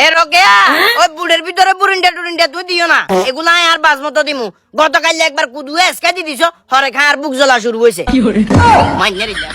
এ রোকেয়া ওই বুড়ের ভিতরে বুরিন্ডা তুই দিও না, এগুলা আর বাজমতো দিমু। গতকাল একবার কুদু এসকা দি দিছো, হরে খা আর বুক জ্বলা শুরু হয়েছে। মাইনারি যা।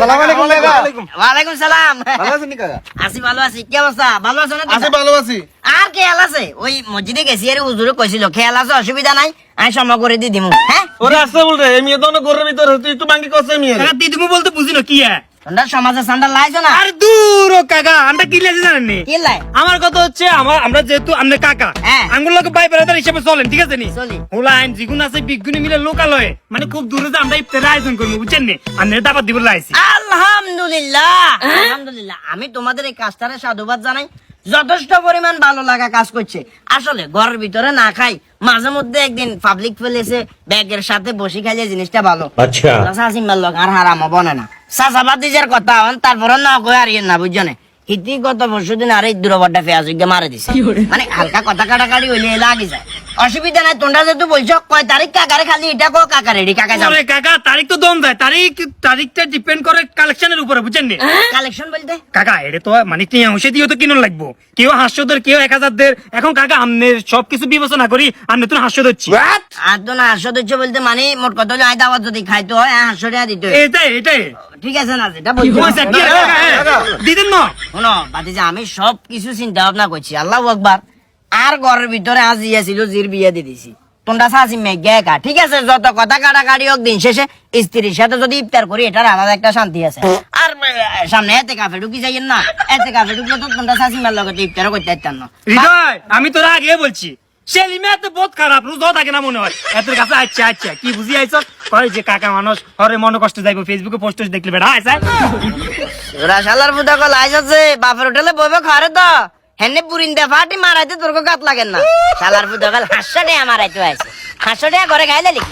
সালাম আলাইকুম কাকা। ওয়ালাইকুম সালাম। ভালো আছেন কাকা? আছি ভালো আছি, কি অবস্থা? ভালো আছো না? আছি ভালো আছি। আর খেয়াল আছে? ওই মসজিদে গেছি আর হুজুরে কইছিল খেয়াল আছে, অসুবিধা নাই, আমি সময় করে দিয়ে দিমু। হ্যাঁ ওরে আসছে বলতে এমিয়ে তো না ঘরের ভিতর তুই একটু বাঙ্গি করছে এমিয়ে। কাকা দিদিমু বলতে বুঝিনো কি তোমরা সমাজে সান্ডা লাইছো না? আরে দূর ও কাকা আমরা কি লেগে জানেন নি? কি লাই? আমার কথা হচ্ছে আমরা যেহেতু আমরা কাকা হ্যাঁ। আঙ্গুলকে ভাই বেড়াদার হিসেবে চলেন, ঠিক আছে নি? চলি। হুলাইন জিগুন আছে বিগুনি মিলে লোকালয়ে মানে খুব দূরে যে আমরা ইফতারের আয়োজন করবো বুঝছেন নি? আমরা দাবাত দিব লাইছি। আলহামদুলিল্লাহ আলহামদুলিল্লাহ, আমি তোমাদের এই কাজটারে সাধুবাদ জানাই। যথেষ্ট পরিমাণ ভালো লাগা কাজ করছে। আসলে ঘরের ভিতরে না খাই, মাঝে মধ্যে একদিন পাবলিক প্লেসে ব্যাগের সাথে বসে খাইলে জিনিসটা ভালো। আচ্ছা সাসিমার লোক আর হারাম বনে না, চাচাবাদ দিজার কথা হন, তারপরে না কই আর ইয়ে না বুঝছনে। হিতি গত পরশুদিন আর এই দূরবর্ডা পেঁয়াজ মারে দিছে, মানে হালকা কথা কাটাকাটি হইলে লাগি যায়। অসুবিধা নাই, তোমরা যেহেতু বলছো কয় তারিখ কাকারে খালি এটা কো কাকা রেডি কাকা যাবে। আরে কাকা তারিখ তো দম যায়, তারিখটা ডিপেন্ড করে কালেকশনের উপরে বুঝছেন নি? কালেকশন বলতে কাকা এটা তো মানে টিয়া অংশে দিয়ে তো কিনুন লাগবো, কেউ 500 কেউ 1000 এখন কাকা আমনের সবকিছু বিবেচনা করি আমনে তো 500 দিচ্ছি। আর তো না 800 দিচ্ছে বলতে মানে মোট কথা হলো দাওয়াত যদি খাইতে হয় 800 টাকা দিতে হয়। এটাই ঠিক আছে না, যেটা বলছো পয়সা কি কাকা, দিতেন না? শোনো বাতিজা, আমি সব কিছু চিন্তা ভাবনা করছি, আল্লাহু আকবার। আর ঘরের ভিতরে আজ ছিল জির বিয়ে দিয়ে দিছি, তোমরা সাসি মেঘে একা। ঠিক আছে, যত কথা কাটাকাটি হোক, দিন শেষে স্ত্রীর সাথে যদি ইফতার করি এটার আলাদা একটা শান্তি আছে। আর সামনে এতে কাফে ঢুকি যাইয়েন না, এতে কাফে ঢুকলে তো তোমরা সাসিমার লগে ইফতারও করতে পারতাম না। হৃদয় আমি তোর আগে বলছি সেলিমে এত বহুত খারাপ রোজ থাকে না মনে হয় এদের কাছে। আচ্ছা কি বুঝি আইছ কয় যে কাকা মানুষ হরে মনে কষ্ট যাইবো ফেসবুকে পোস্ট দেখলে বেড়া আইসা ওরা শালার ফুটা কল আইসাছে বাপের হোটেলে বইবে খারে তো হেনে পুরিন্দা ফাটি মারাইতে তোর গাত লাগেন না। শালার ফুটা কল 500 টাকা মারাইতে আইছে, 500 টাকা ঘরে খাইলে লিখি।